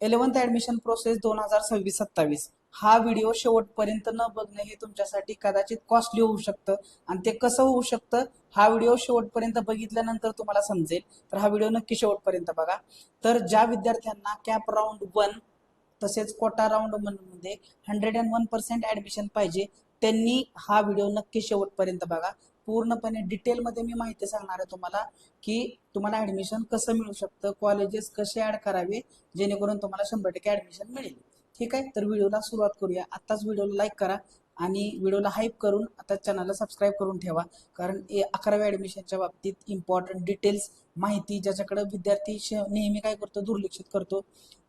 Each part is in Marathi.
11th ऍडमिशन प्रोसेस 2026-27 हा व्हिडिओ शेवटपर्यंत न बघणं हे तुमच्यासाठी कदाचित कॉस्टली होऊ शकतं आणि ते कसं होऊ शकतं हा व्हिडिओ शेवटपर्यंत बघितल्यानंतर तुम्हाला समजेल. तर हा व्हिडिओ नक्की शेवटपर्यंत बघा. तर ज्या विद्यार्थ्यांना कॅप राऊंड 1 तसेच कोटा राऊंड 1 मध्ये 101% ऍडमिशन पाहिजे त्यांनी हा व्हिडिओ नक्की शेवटपर्यंत बघा. पूर्णपणे डिटेलमध्ये मी माहिती सांगणार आहे तुम्हाला की तुम्हाला ऍडमिशन कसं मिळू शकतं, कॉलेजेस कसे ऍड करावे जेणेकरून तुम्हाला 100% ऍडमिशन मिळेल. ठीक आहे, तर व्हिडिओला सुरुवात करूया. आत्ताच व्हिडिओला लाईक करा आणि व्हिडिओला हाईप करून आता चॅनलला सबस्क्राईब करून ठेवा. कारण 11वी ऍडमिशनच्या बाबतीत इम्पॉर्टंट डिटेल्स माहिती ज्याच्याकडे विद्यार्थी नेहमी काय करतो, दुर्लक्षित करतो,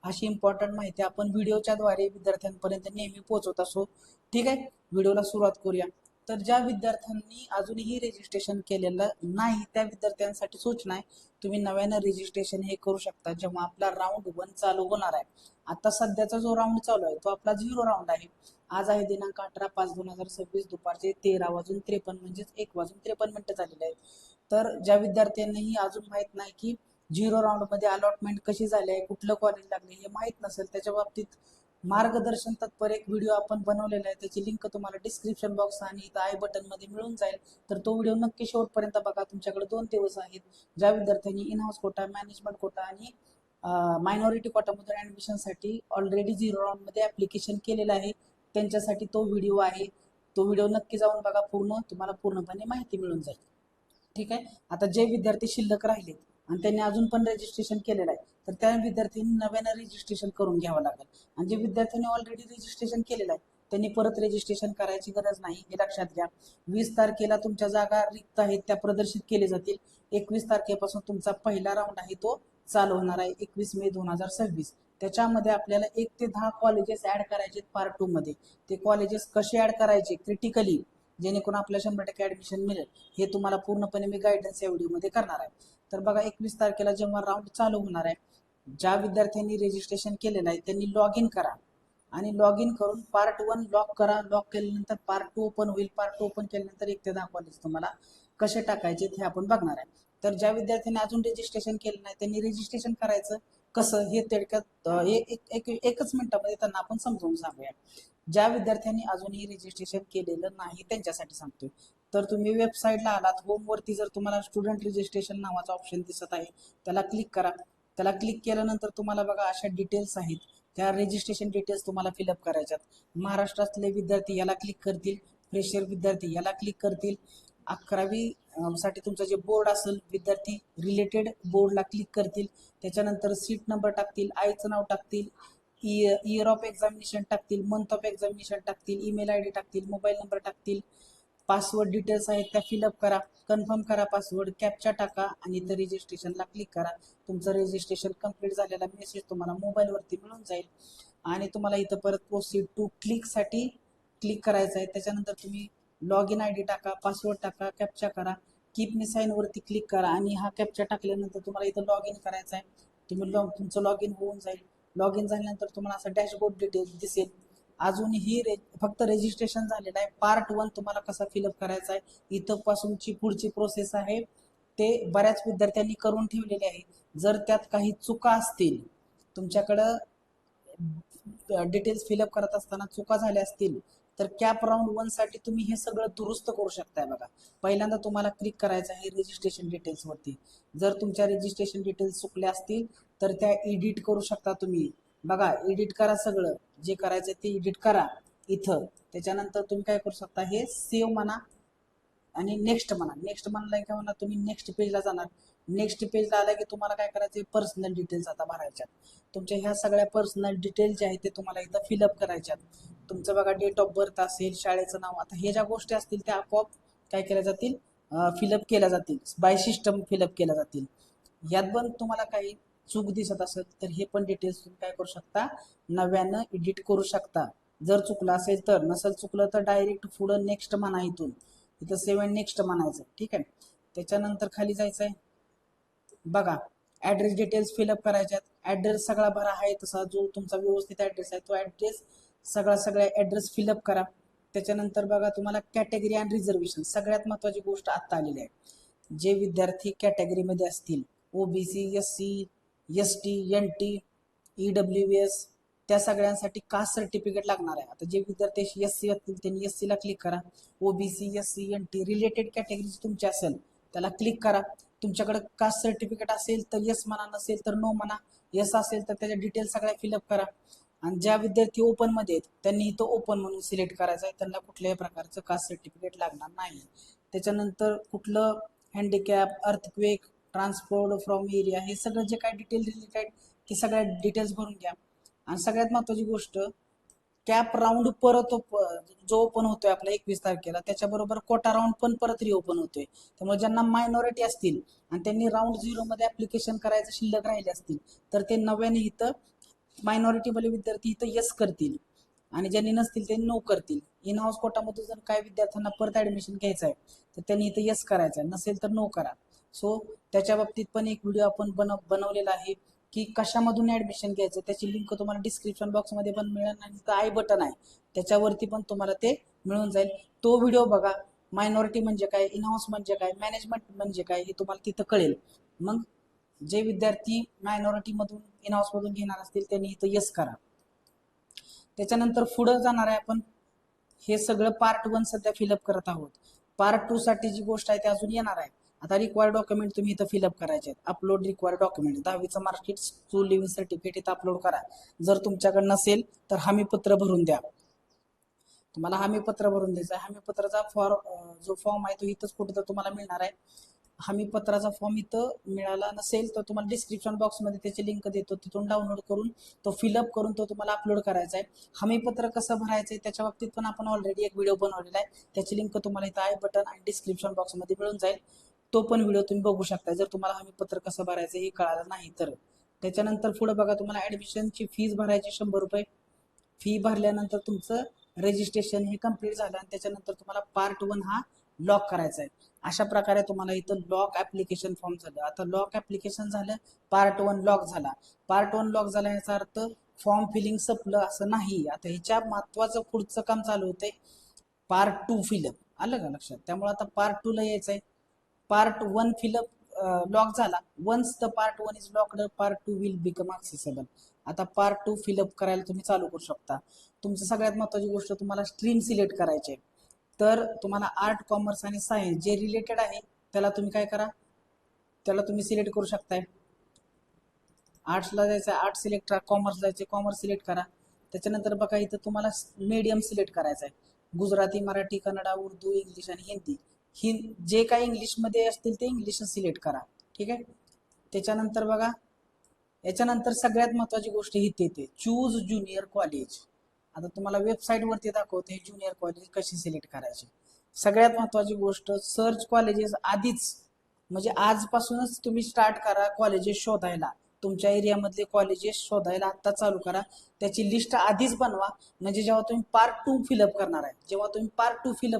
अशी इम्पॉर्टंट माहिती आपण व्हिडिओच्या द्वारे विद्यार्थ्यांपर्यंत नेहमी पोहोचवत असो. ठीक आहे, व्हिडिओला सुरुवात करूया. तर ज्या विद्यार्थ्यांनी अजूनही रजिस्ट्रेशन केलेलं नाही त्या विद्यार्थ्यांसाठी सूचना आहे, तुम्ही नव्यानं रजिस्ट्रेशन हे करू शकता जेव्हा आपला राऊंड 1 चालू होणार आहे. आता सध्याचा जो राऊंड चालू आहे तो आपला 0 राऊंड आहे. आज आहे दिनांक 18/5/2026 दुपारचे 13:53 म्हणजेच 1:53 झालेले आहेत. तर ज्या विद्यार्थ्यांनाही अजून माहित नाही की 0 राऊंड मध्ये अलॉटमेंट कशी झाली आहे, कुठलं कॉलेज लागले हे माहित नसेल, त्याच्या बाबतीत मार्गदर्शन तत्पर एक व्हिडिओ आपण बनवलेला आहे. त्याची लिंक तुम्हाला डिस्क्रिप्शन बॉक्स आणि इथं आय बटन मध्ये मिळून जाईल. तर तो व्हिडिओ नक्की शेवटपर्यंत बघा. तुमच्याकडे 2 दिवस आहेत. ज्या विद्यार्थ्यांनी in house quota, management quota आणि मायनॉरिटी कोटामधून ऍडमिशनसाठी ऑलरेडी 0 राऊंड मध्ये ऍप्लिकेशन केलेलं आहे त्यांच्यासाठी तो व्हिडिओ आहे. तो व्हिडिओ नक्की जाऊन बघा, तुम्हाला पूर्णपणे माहिती मिळून जाईल. ठीक आहे, आता जे विद्यार्थी शिल्लक राहिले आणि त्यांनी अजून पण रजिस्ट्रेशन केलेलं आहे तर त्या विद्यार्थ्यांनी नव्यानं रजिस्ट्रेशन करून घ्यावं लागेल. आणि जे विद्यार्थ्यांनी ऑलरेडी रजिस्ट्रेशन केलेलं आहे त्यांनी परत रजिस्ट्रेशन करायची गरज नाही, हे लक्षात घ्या. 20 तारखेला तुमच्या जागा रिक्त आहेत त्या प्रदर्शित केले जातील. 21 तारखेपासून तुमचा पहिला राऊंड आहे तो चालू होणार आहे 21 मे 2026. त्याच्यामध्ये आपल्याला 1 ते 10 कॉलेजेस ऍड करायचे पार्ट 2 मध्ये. ते कॉलेजेस कसे ऍड करायचे क्रिटिकली जेणेकरून आपल्याला 100% ऍडमिशन मिळेल हे तुम्हाला पूर्णपणे मी गायडन्स या व्हिडिओमध्ये करणार आहे. तर बघा, 21 तारखेला जेव्हा राऊंड चालू होणार आहे, ज्या विद्यार्थ्यांनी रजिस्ट्रेशन केलेलं आहे त्यांनी लॉग इन करा आणि लॉग इन करून पार्ट 1 लॉक करा. लॉक केल्यानंतर पार्ट 2 ओपन होईल. पार्ट 2 ओपन केल्यानंतर 1 ते 10 कॉलेज तुम्हाला कसे टाकायचे हे आपण बघणार आहे. तर ज्या विद्यार्थ्यांनी अजून रजिस्ट्रेशन केलं नाही त्यांनी रजिस्ट्रेशन करायचं कसं हे थोडक्यात एकच मिनिटामध्ये त्यांना आपण समजावून सांगूया. ज्या विद्यार्थ्यांनी अजूनही रजिस्ट्रेशन केलेलं नाही त्यांच्यासाठी सांगतोय. तर तुम्ही वेबसाईटला आलात, होमवरती जर तुम्हाला स्टुडंट रजिस्ट्रेशन नावाचा ऑप्शन दिसत आहे त्याला क्लिक करा. त्याला क्लिक केल्यानंतर तुम्हाला बघा अशा डिटेल्स आहेत, त्या रजिस्ट्रेशन डिटेल्स तुम्हाला फिलअप करायच्यात. महाराष्ट्रातले विद्यार्थी याला क्लिक करतील, फ्रेशर विद्यार्थी याला क्लिक करतील, 11वी साठी तुमचं जे बोर्ड असेल विद्यार्थी रिलेटेड बोर्डला क्लिक करतील. त्याच्यानंतर सीट नंबर टाकतील, आईचं नाव टाकतील, इयर ऑफ एक्झामिनेशन टाकतील, मंथ ऑफ एक्झामिनेशन टाकतील, ईमेल आयडी टाकतील, मोबाईल नंबर टाकतील, पासवर्ड डिटेल्स आहेत त्या फिलअप करा, कन्फर्म करा पासवर्ड, कॅप्चा टाका आणि इथं रजिस्ट्रेशनला क्लिक करा. तुमचं रजिस्ट्रेशन कंप्लीट झालेला मेसेज तुम्हाला मोबाईलवरती मिळून जाईल आणि तुम्हाला इथं परत प्रोसीड टू क्लिकसाठी क्लिक करायचं आहे. त्याच्यानंतर तुम्ही लॉग इन आयडी टाका, पासवर्ड टाका, कॅप्चा करा, कीप मी साईन वरती क्लिक करा आणि हा कॅप्चा टाकल्यानंतर तुम्हाला इथं लॉग इन करायचं आहे. तुमचं लॉग इन होऊन जाईल. लॉग इन झाल्यानंतर तुम्हाला असं डॅशबोर्ड डिटेल्स दिसेल. अजूनही फक्त रजिस्ट्रेशन झालेलं आहे. पार्ट 1 तुम्हाला कसा फिलअप करायचा आहे इथं पासूनची पुढची प्रोसेस आहे ते बऱ्याच विद्यार्थ्यांनी करून ठेवलेले आहे. जर त्यात काही चुका असतील, तुमच्याकडं डिटेल्स फिलअप करत असताना चुका झाल्या असतील तर कॅप राऊंड 1 साठी तुम्ही हे सगळं दुरुस्त करू शकताय. बघा, पहिल्यांदा तुम्हाला क्लिक करायचं आहे रजिस्ट्रेशन डिटेल्स वरती. जर तुमच्या रजिस्ट्रेशन डिटेल्स चुकल्या असतील तर त्या एडिट करू शकता तुम्ही. बघा, एडिट करा, सगळं जे करायचं ते एडिट करा इथं. त्याच्यानंतर तुम्ही काय करू शकता, हे सेव्ह म्हणा आणि नेक्स्ट म्हणा. नेक्स्ट म्हणलं की म्हणा तुम्ही नेक्स्ट पेजला जाणार. नेक्स्ट पेजला आला की तुम्हाला काय करायचं, पर्सनल डिटेल्स आता भरायच्या. तुमच्या ह्या सगळ्या पर्सनल डिटेल्स जे आहेत ते तुम्हाला इथं फिलअप करायच्यात. तुमचं बघा डेट ऑफ बर्थ असेल, शाळेचं नाव, आता हे ज्या गोष्टी असतील त्या आपोआप काय केल्या जातील, फिलअप केल्या जातील, बाय सिस्टम फिलअप केल्या जातील. यात पण तुम्हाला काही चूक दिसत असेल तर हे पण डिटेल्स तुम्ही काय करू शकता, नव्यानं एडिट करू शकता. जर चुकलं असेल तर, नसेल चुकलं तर डायरेक्ट पुढं नेक्स्ट म्हणा, इथं 7 नेक्स्ट म्हणायचं. ठीक आहे, त्याच्यानंतर खाली जायचं आहे. बघा, ऍड्रेस डिटेल्स फिलअप करायच्यात. ऍड्रेस सगळा भरा आहे तसा, जो तुमचा व्यवस्थित ऍड्रेस आहे तो ऍड्रेस सगळ्या ऍड्रेस फिलअप करा. त्याच्यानंतर बघा, तुम्हाला कॅटेगरी अँड रिझर्वेशन सगळ्यात महत्वाची गोष्ट आता आलेली आहे. जे विद्यार्थी कॅटेगरीमध्ये असतील, OBC, SC, ST, NT, EWS त्या सगळ्यांसाठी कास्ट सर्टिफिकेट लागणार आहे. आता जे विद्यार्थी SC असतील त्यांनी SC ला क्लिक करा. OBC, SC, NT related category तुमची असेल त्याला क्लिक करा. तुमच्याकडे कास्ट सर्टिफिकेट असेल तर येस म्हणा, नसेल तर नो म्हणा. येस असेल तर त्याच्या डिटेल्स सगळ्या फिलअप करा. आणि ज्या विद्यार्थी ओपन मध्ये आहेत त्यांनी इथं ओपन म्हणून सिलेक्ट करायचं आहे. त्यांना कुठल्याही प्रकारचं कास्ट सर्टिफिकेट लागणार नाही. त्याच्यानंतर कुठलं handicap, earthquake, transport from area हे सगळं जे काय डिटेल रिलेटेड ते सगळ्या डिटेल्स भरून घ्या. आणि सगळ्यात महत्त्वाची गोष्ट, कॅप राऊंड परत जो ओपन होतोय आपला 21 तारखेला त्याच्याबरोबर कोटा राऊंड पण परत रिओपन होतोय. त्यामुळे ज्यांना मायनॉरिटी असतील आणि त्यांनी राऊंड 0 मध्ये ऍप्लिकेशन करायचं शिल्लक राहिले असतील तर ते नव्याने इथं मायनॉरिटीवाले विद्यार्थी इथं येस करतील आणि ज्यांनी नसतील ते नो करतील. इन हाऊस कोटामध्ये जर काही विद्यार्थ्यांना परत ऍडमिशन घ्यायचं आहे तर त्यांनी इथं येस करायचं आहे, नसेल तर नो करा. सो त्याच्या बाबतीत पण एक व्हिडिओ आपण बनवलेला आहे की कशामधून ऍडमिशन घ्यायचं. त्याची लिंक तुम्हाला डिस्क्रिप्शन बॉक्समध्ये पण मिळेल आणि तिथं आय बटन आहे त्याच्यावरती पण तुम्हाला ते मिळून जाईल. तो व्हिडिओ बघा. मायनॉरिटी म्हणजे काय, इन हाऊस म्हणजे काय, मॅनेजमेंट म्हणजे काय हे तुम्हाला तिथं कळेल. मग जे विद्यार्थी मायनॉरिटीमधून इन हाऊसमधून घेणार असतील त्यांनी इथं येस करा. त्याच्यानंतर पुढं जाणार आहे आपण. हे सगळं पार्ट 1 सध्या फिलअप करत आहोत. पार्ट 2 साठी जी गोष्ट आहे ती अजून येणार आहे. आता रिक्वायर्ड डॉक्युमेंट तुम्ही इथं फिलअप करायचे आहेत. अपलोड रिक्वायर्ड डॉक्युमेंट 10वीचं मार्कशीट, स्कूल लिव्हिंग सर्टिफिकेट इथं अपलोड करा. जर तुमच्याकडे नसेल तर हमीपत्र भरून द्या. तुम्हाला हमीपत्र भरून द्यायचं आहे. हमीपत्राचा जो फॉर्म आहे तो इथंच कुठं तर तुम्हाला मिळणार आहे. हमीपत्राचा फॉर्म इथं मिळाला नसेल तर तुम्हाला डिस्क्रिप्शन बॉक्समध्ये त्याची लिंक देतो, तिथून डाउनलोड करून तो फिलअप करून तो तुम्हाला अपलोड करायचा आहे. हमीपत्र कसं भरायचं आहे त्याच्या बाबतीत पण आपण ऑलरेडी एक व्हिडिओ बनवलेला आहे. त्याची लिंक तुम्हाला इथं आय बटन आणि डिस्क्रिप्शन बॉक्समध्ये मिळून जाईल. तो पण व्हिडिओ तुम्ही बघू शकता जर तुम्हाला हमीपत्र कसं भरायचं हे कळालं नाही तर. त्याच्यानंतर पुढे बघा, तुम्हाला ऍडमिशनची फीस भरायची 100 रुपये. फी भरल्यानंतर तुमचं रजिस्ट्रेशन हे कम्प्लीट झालं आणि त्याच्यानंतर तुम्हाला पार्ट 1 हा लॉक करायचा आहे. अशा प्रकारे तुम्हाला इथं लॉक ऍप्लिकेशन फॉर्म झालं. आता लॉक ऍप्लिकेशन झालं, पार्ट 1 लॉक झाला. पार्ट 1 लॉक झाला याचा अर्थ फॉर्म फिलिंग संपलं असं नाही. आता ह्याच्या महत्वाचं पुढचं काम चालू होतंय पार्ट 2 फिलअप. आलं का लक्षात? त्यामुळे आता पार्ट 2 ला यायचं आहे. पार्ट 1 फिलअप लॉक झाला. Once the part 1 is locked, part 2 will become accessible. आता पार्ट 2 फिलअप करायला तुम्ही चालू करू शकता. तुमचं सगळ्यात महत्वाची गोष्ट, तुम्हाला स्ट्रीम सिलेक्ट करायची आहे. तर तुम्हाला आर्ट, कॉमर्स आणि सायन्स जे रिलेटेड आहे त्याला तुम्ही काय करा, त्याला तुम्ही सिलेक्ट करू शकताय. आर्ट्सला जायचं, आर्ट सिलेक्ट करा. कॉमर्स जायचे, कॉमर्स सिलेक्ट करा. त्याच्यानंतर बघा इथं तुम्हाला मीडियम सिलेक्ट करायचं आहे. गुजराती, मराठी, कन्नडा, उर्दू, इंग्लिश आणि हिंदी. जे काही इंग्लिशमध्ये असतील ते इंग्लिश सिलेक्ट करा. ठीक आहे. त्याच्यानंतर बघा, याच्यानंतर सगळ्यात महत्वाची गोष्ट ही येते, चूज ज्युनियर कॉलेज. आता तुम्हाला वेबसाईट वरती दाखवते ज्युनियर कॉलेज कशी सिलेक्ट करायची. सगळ्यात महत्वाची गोष्ट, सर्च कॉलेजेस आधीच म्हणजे आजपासूनच तुम्ही स्टार्ट करा कॉलेजेस शोधायला. तुमच्या एरियामधले कॉलेजेस शोधायला आत्ता चालू करा. त्याची लिस्ट आधीच बनवा. म्हणजे जेव्हा तुम्ही पार्ट 2 फिलअप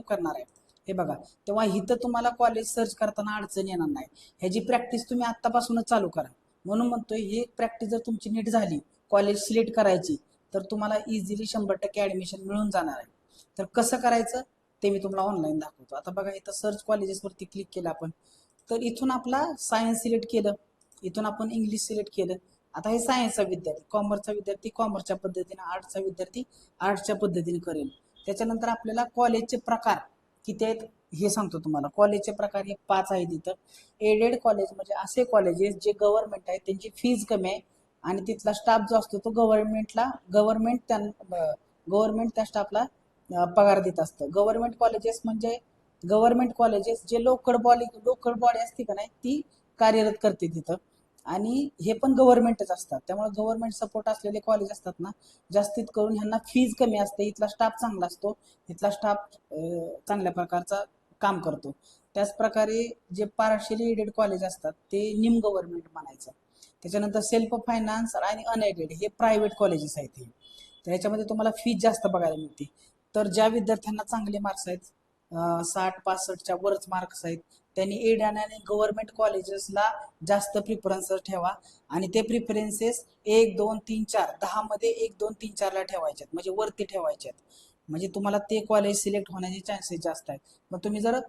करणार आहे, हे बघा, तेव्हा इथं तुम्हाला कॉलेज सर्च करताना अडचण येणार नाही. ह्याची प्रॅक्टिस तुम्ही आत्तापासूनच चालू करा. म्हणून म्हणतोय, ही प्रॅक्टिस जर तुमची नीट झाली कॉलेज सिलेक्ट करायची तर तुम्हाला इझिली 100% ऍडमिशन मिळून जाणार आहे. तर कसं करायचं ते मी तुम्हाला ऑनलाईन दाखवतो. आता बघा इथं सर्च कॉलेजेसवरती क्लिक केलं आपण, तर इथून आपला सायन्स सिलेक्ट केलं, इथून आपण इंग्लिश सिलेक्ट केलं. आता हे सायन्सचा विद्यार्थी, कॉमर्सचा विद्यार्थी कॉमर्सच्या पद्धतीने, आर्ट्सचा विद्यार्थी आर्ट्सच्या पद्धतीने करेल. त्याच्यानंतर आपल्याला कॉलेजचे प्रकार किती आहेत हे सांगतो तुम्हाला. कॉलेजचे प्रकार हे 5 आहेत इथं. एडेड कॉलेज म्हणजे असे कॉलेजेस जे गव्हर्नमेंट आहे, त्यांची फीज कमी आहे आणि तिथला स्टाफ जो असतो तो गव्हर्नमेंट त्या स्टाफला पगार देत असतं. गव्हर्नमेंट कॉलेजेस जे लोकल बॉडी असते का नाही ती कार्यरत करते तिथं, आणि हे पण गव्हर्नमेंटच असतात. त्यामुळे गव्हर्नमेंट सपोर्ट असलेले कॉलेज असतात ना, जास्तीत करून ह्यांना फीज कमी असते, इथला स्टाफ चांगला असतो, इथला स्टाफ चांगल्या प्रकारचा काम करतो. त्याच प्रकारे जे पार्शियली एडेड कॉलेज असतात ते निम गव्हर्नमेंट म्हणायचं. त्याच्यानंतर सेल्फ फायनान्स आणि अनएडेड हे प्रायव्हेट कॉलेजेस आहेत. हे तर ह्याच्यामध्ये तुम्हाला फीज जास्त बघायला मिळते. तर ज्या विद्यार्थ्यांना चांगले मार्क्स आहेत, 60-65च्या वरच मार्क्स आहेत, त्यांनी एड आणि गव्हर्नमेंट कॉलेजेसला जास्त प्रिफरन्स ठेवा. आणि ते प्रिफरन्सेस 1, 2, 3, 4 10 मध्ये 1, 2, 3, 4 ला ठेवायचे, म्हणजे वरती ठेवायचे. म्हणजे तुम्हाला ते कॉलेज सिलेक्ट होण्याचे चान्सेस जास्त आहेत. मग तुम्ही जर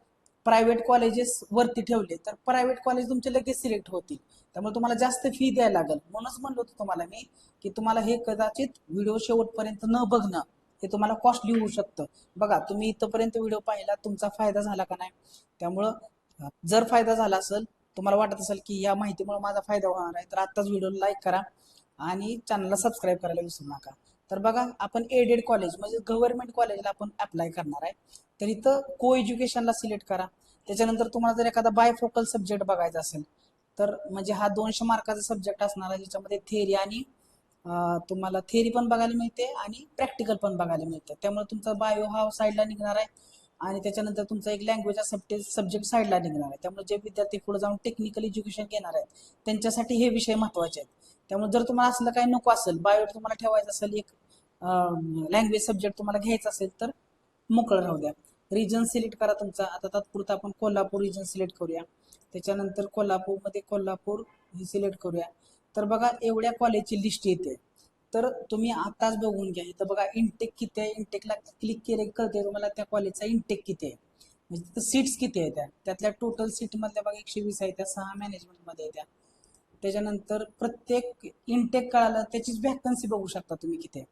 प्रायव्हेट कॉलेजेस वरती ठेवले तर प्रायव्हेट कॉलेज तुमचे लगेच सिलेक्ट होतील. त्यामुळे तुम्हाला जास्त फी द्यायला लागेल. म्हणूनच म्हणलो होतो तुम्हाला मी की तुम्हाला हे कदाचित व्हिडिओ शेवटपर्यंत न बघणं हे तुम्हाला कॉस्टली होऊ शकतं. बघा, तुम्ही इथपर्यंत व्हिडिओ पाहिला, तुमचा फायदा झाला का नाही? त्यामुळं जर फायदा झाला असेल, तुम्हाला वाटत असेल की या माहितीमुळे माझा फायदा होणार आहे, तर आत्ताच व्हिडिओला लाईक करा आणि चॅनलला सबस्क्राईब करायला विसरू नका. तर बघा, आपण एडेड कॉलेज म्हणजे गव्हर्नमेंट कॉलेजला आपण अप्लाय करणार आहे. तर इथं को एज्युकेशनला सिलेक्ट करा. त्याच्यानंतर तुम्हाला जर एखादा बायफोकल सब्जेक्ट बघायचा असेल, तर म्हणजे हा 200 मार्काचा सब्जेक्ट असणार आहे, ज्याच्यामध्ये थेअरी आणि तुम्हाला थेअरी पण बघायला मिळते आणि प्रॅक्टिकल पण बघायला मिळतं. त्यामुळे तुमचा बायो हा साईडला निघणार आहे आणि त्याच्यानंतर तुमचा एक लँग्वेज सब्जेक्ट साईडला निघणार आहे. त्यामुळे जे विद्यार्थी पुढे जाऊन टेक्निकल एज्युकेशन घेणार आहेत, त्यांच्यासाठी हे विषय महत्त्वाचे आहेत. त्यामुळे जर तुम्हाला असलं काही नको असेल, बायो तुम्हाला ठेवायचं असेल, एक लँग्वेज सब्जेक्ट तुम्हाला घ्यायचा असेल, तर मोकळं राहू द्या. रिजन सिलेक्ट करा तुमचा. आता तात्पुरता आपण कोल्हापूर रिजन सिलेक्ट करूया. त्याच्यानंतर कोल्हापूरमध्ये कोल्हापूर हे सिलेक्ट करूया. तर बघा, एवढ्या कॉलेजची लिस्ट येते. तर तुम्ही आताच बघून घ्या. इथं बघा इनटेक किती आहे. इनटेकला क्लिक केले कळते तुम्हाला त्या कॉलेजचा इनटेक किती आहे, म्हणजे तिथं सीट्स किती आहेत. त्यातल्या टोटल सीट मधल्या बघा 120 आहे, त्या 6 मॅनेजमेंटमध्ये येत्या. त्याच्यानंतर प्रत्येक इनटेक कळालं त्याचीच वॅकन्सी बघू शकता तुम्ही किती आहे.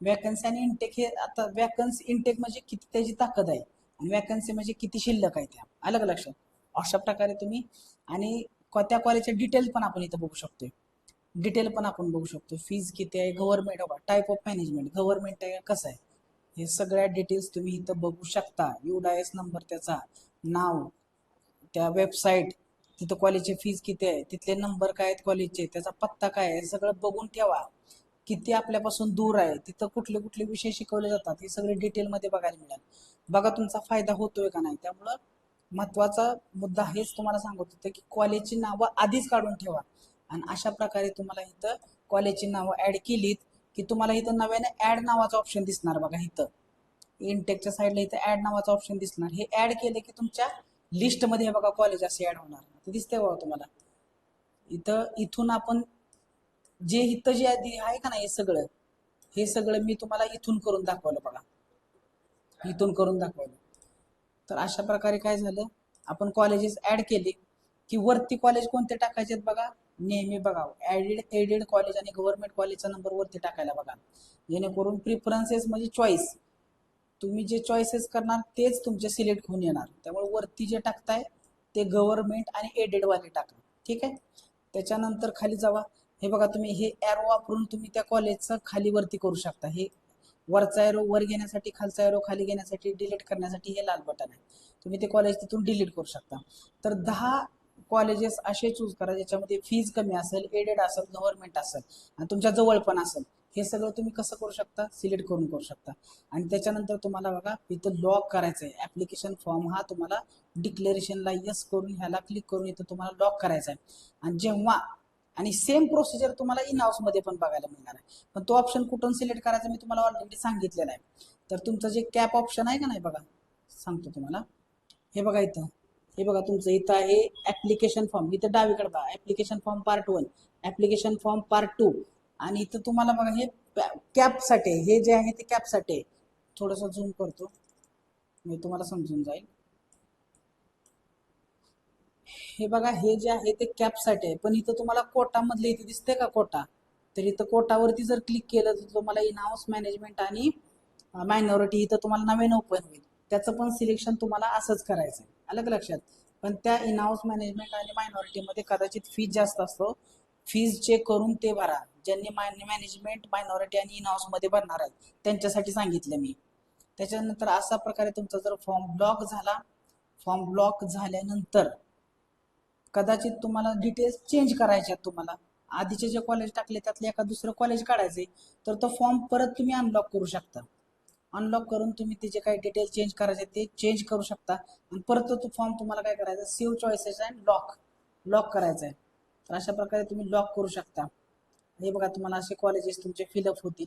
वॅकन्सी आणि इनटेक हे आता वॅकन्सी इनटेक म्हणजे किती त्याची ताकद आहे आणि वॅकन्सी म्हणजे किती शिल्लक आहे, त्या अलग लक्षात. अशा प्रकारे तुम्ही आणि त्या कॉलेजचे डिटेल पण आपण इथं बघू शकतो. डिटेल पण आपण बघू शकतो. फीज किती आहे, government type of management government आहे कसं आहे, हे सगळ्या डिटेल्स तुम्ही इथं बघू शकता. UDIS नंबर, त्याचा नाव, त्या वेबसाईट, तिथं कॉलेजची फीज किती आहे, तिथले नंबर काय आहेत कॉलेजचे, त्याचा पत्ता काय आहे, सगळं बघून ठेवा. किती आपल्यापासून दूर आहे, तिथं कुठले कुठले विषय शिकवले जातात, हे सगळे डिटेलमध्ये बघायला मिळेल. बघा तुमचा फायदा होतोय का नाही. त्यामुळं महत्वाचा मुद्दा हेच तुम्हाला सांगत होते की कॉलेजची नावं आधीच काढून ठेवा. आणि अशा प्रकारे तुम्हाला इथं कॉलेजची नावं ऍड केलीत की तुम्हाला इथं नव्याने ऍड नावाचा ऑप्शन दिसणार. बघा इथं इनटेकच्या साईडला इथं ऍड नावाचा ऑप्शन दिसणार. हे ऍड केले की तुमच्या लिस्टमध्ये हे बघा कॉलेज असे ऍड होणार. दिसतंय बघा तुम्हाला. इथून आपण जे इथं जे आहे का नाही, हे सगळं मी तुम्हाला इथून करून दाखवलं बघा. इथून करून दाखवलं. तर अशा प्रकारे काय झालं, आपण कॉलेजेस ऍड केले की वरती कॉलेज कोणते टाकायचे बघा. नेहमी बघा एडेड कॉलेज आणि गव्हर्नमेंट कॉलेजचा नंबर वरती टाकायला बघा, जेणेकरून प्रिफरन्सेस म्हणजे चॉईस, तुम्ही जे चॉईसेस करणार तेच तुमचे सिलेक्ट होऊन येणार. त्यामुळे वरती जे टाकताय ते गव्हर्नमेंट आणि एडेड वाले टाका. ठीक आहे. त्याच्यानंतर खाली जावा. हे बघा, तुम्ही हे एरो वापरून तुम्ही त्या कॉलेजचं खाली वरती करू शकता. हे वरचा एरो वर घेण्यासाठी, खालचा एरो खाली घेण्यासाठी, डिलीट करण्यासाठी हे लाल बटन आहे. तुम्ही ते कॉलेज तिथून डिलीट करू शकता. तर 10 कॉलेजेस असे चूज करा ज्याच्यामध्ये फीज कमी असेल, एडेड असेल, गव्हर्नमेंट असेल आणि तुमच्या जवळ पण असेल. हे सगळं तुम्ही कसं करू शकता, सिलेक्ट करून करू शकता. आणि त्याच्यानंतर तुम्हाला बघा इथं लॉक करायचं आहे. ऍप्लिकेशन फॉर्म हा तुम्हाला डिक्लेरेशनला यस करून ह्याला क्लिक करून इथं तुम्हाला लॉक करायचा आहे. आणि जेव्हा आणि सेम प्रोसिजर तुम्हाला इन हाऊस मध्ये पण बघायला मिळणार आहे. पण तो ऑप्शन कुठून सिलेक्ट करायचा मी तुम्हाला ऑलरेडी सांगितलेला आहे. तर तुमचं जे कॅप ऑप्शन आहे का नाही बघा, सांगतो तुम्हाला. हे बघा इथं, हे बघा तुमचं इथं आहे ऍप्लिकेशन फॉर्म. इथं डावीकडे बघा application form part 1, application form part 2 आणि इथं तुम्हाला बघा हे कॅपसाठी, हे जे आहे ते कॅपसाठी आहे. थोडंसं झूम करतो मी, तुम्हाला समजून जाईल. हे बघा, हे जे आहे ते कॅपसाठी आहे. पण इथं तुम्हाला कोटा मधले इथे दिसते का कोटा, तर इथं कोटावरती जर क्लिक केलं तर तुम्हाला इन हाऊस मॅनेजमेंट आणि मायनॉरिटी इथं तुम्हाला नवीन ओपन होईल. त्याचं पण सिलेक्शन तुम्हाला असंच करायचं आहे. अलग लक्षात. पण त्या इन हाऊस मॅनेजमेंट आणि मायनॉरिटीमध्ये कदाचित फीज जास्त असतो. फीज चेक करून ते भरा. ज्यांनी मॅनेजमेंट, मायनॉरिटी आणि इन हाऊस मध्ये भरणार आहेत त्यांच्यासाठी सांगितलं मी. त्याच्यानंतर अशा प्रकारे तुमचा जर फॉर्म ब्लॉक झाला, फॉर्म ब्लॉक झाल्यानंतर कदाचित तुम्हाला डिटेल्स चेंज करायचे आहेत. तुम्हाला आधीचे जे कॉलेज टाकले त्यातले एका दुसरं कॉलेज काढायचे, तर तो फॉर्म परत तुम्ही अनलॉक करू शकता. अनलॉक करून तुम्ही त्याचे काही डिटेल चेंज करायचे ते चेंज करू शकता. आणि परत तो फॉर्म तुम्हाला काय करायचा, सेव्ह चॉईसेस अँड लॉक करायचा आहे. तर अशा प्रकारे तुम्ही लॉक करू शकता. हे बघा, तुम्हाला असे कॉलेजेस तुमचे फिलअप होतील.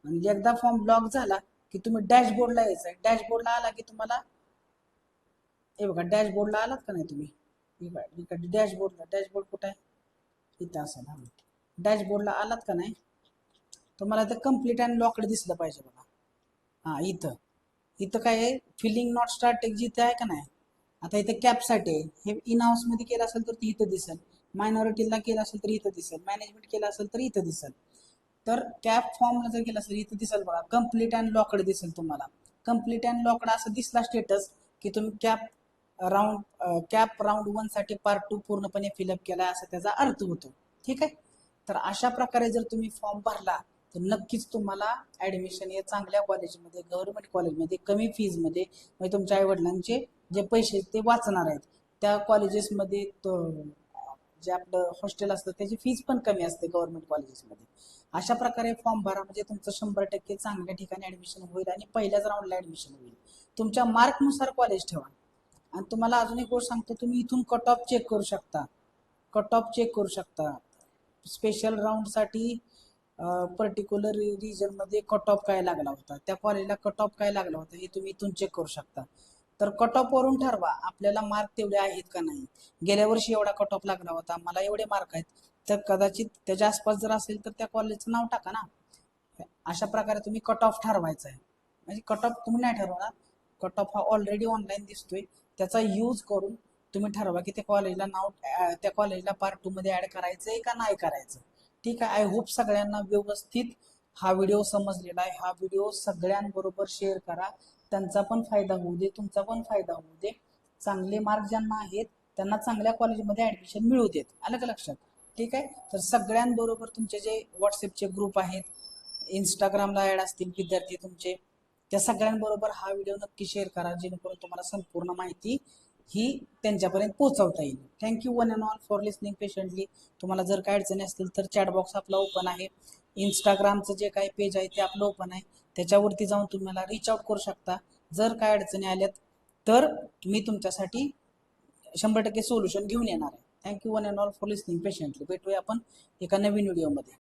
आणि एकदा फॉर्म ब्लॉक झाला की तुम्ही डॅशबोर्डला यायचं आहे. डॅशबोर्डला आला की तुम्हाला हे बघा, डॅशबोर्डला आलात का नाही तुम्ही, डॅशबोर्ड कुठे आहे, इथं असेल. हा, डॅशबोर्डला आलात का नाही, तुम्हाला ते कम्प्लीट अँड लॉकड दिसलं पाहिजे बघा. हा, इथं इथं काय आहे, फिलिंग नॉट स्टार्ट जिथे आहे का नाही. आता इथं कॅपसाठी आहे. हे इन हाऊस मध्ये केलं असेल तर ती इथं दिसेल. मायनॉरिटीला केलं असेल तर इथं दिसेल, मॅनेजमेंट केलं असेल तर इथं दिसेल. तर कॅप फॉर्मला जर केलं असेल इथं दिसेल बघा, कम्प्लीट अँड लॉकड दिसेल तुम्हाला. कम्प्लीट अँड लॉकड असं दिसला स्टेटस की तुम्ही कॅप राऊंड 1 साठी पार्ट 2 पूर्णपणे फिलअप केला असा त्याचा अर्थ होतो. ठीक आहे. तर अशा प्रकारे जर तुम्ही फॉर्म भरला तर नक्कीच तुम्हाला ऍडमिशन हे चांगल्या कॉलेजमध्ये, गव्हर्नमेंट कॉलेजमध्ये कमी फीजमध्ये, म्हणजे तुमच्या आईवडिलांचे जे पैसे ते वाचणार आहेत. त्या कॉलेजेसमध्ये जे आपलं हॉस्टेल असतं त्याची फीज पण कमी असते गव्हर्नमेंट कॉलेजेसमध्ये. अशा प्रकारे फॉर्म भरा, म्हणजे तुमचं 100% चांगल्या ठिकाणी ऍडमिशन होईल आणि पहिल्याच राऊंडला ऍडमिशन होईल. तुमच्या मार्कनुसार कॉलेज ठेवा. आणि तुम्हाला अजून एक गोष्ट सांगतो, तुम्ही इथून कट ऑफ चेक करू शकता. कट ऑफ चेक करू शकता स्पेशल राऊंडसाठी. पर्टिक्युलर रिजनमध्ये कट ऑफ काय लागला होता, त्या कॉलेजला कट ऑफ काय लागला होता हे तुम्ही इथून चेक करू शकता. तर कट ऑफ वरून ठरवा आपल्याला मार्क तेवढे आहेत का नाही. गेल्या वर्षी एवढा कट ऑफ लागला होता, मला एवढे मार्क आहेत, तर कदाचित त्याच्या आसपास जर असेल तर त्या कॉलेजचं नाव टाका ना. अशा प्रकारे तुम्ही कट ऑफ ठरवायचा आहे. म्हणजे कट ऑफ तुम्ही नाही ठरवणार, कट ऑफ हा ऑलरेडी ऑनलाईन दिसतोय, त्याचा यूज करून तुम्ही ठरवा की त्या कॉलेजला नाव, त्या कॉलेजला पार्ट 2 मध्ये ऍड करायचंय का नाही करायचं. ठीक आहे. आय होप सगळ्यांना व्यवस्थित हा व्हिडिओ समजलेला आहे. हा व्हिडिओ सगळ्यांबरोबर शेअर करा, त्यांचा पण फायदा होऊ दे, तुमचा पण फायदा होऊ दे. चांगले मार्क ज्यांना आहेत त्यांना चांगल्या कॉलेजमध्ये ऍडमिशन मिळू देत. आलं का लक्षात. ठीक आहे. तर सगळ्यांबरोबर तुमचे जे व्हॉट्सअपचे ग्रुप आहेत, इंस्टाग्रामला ऍड असतील विद्यार्थी तुमचे, त्या सगळ्यांबरोबर हा व्हिडिओ नक्की शेअर करा, जेणेकरून तुम्हाला संपूर्ण माहिती ही त्यांच्यापर्यंत पोहोचवता येईल. Thank you one and all for listening patiently. तुम्हाला जर काय अडचणी असतील तर चॅट बॉक्स आपला ओपन आहे, इंस्टाग्रामचं जे काही पेज आहे ते आपलं ओपन आहे, त्याच्यावरती जाऊन तुम्हाला रीच आउट करू शकता. जर काय अडचणी आल्यात तर मी तुमच्यासाठी 100% सोल्युशन घेऊन येणार आहे. Thank you one and all for listening patiently. भेटूया आपण एका नवीन व्हिडिओमध्ये.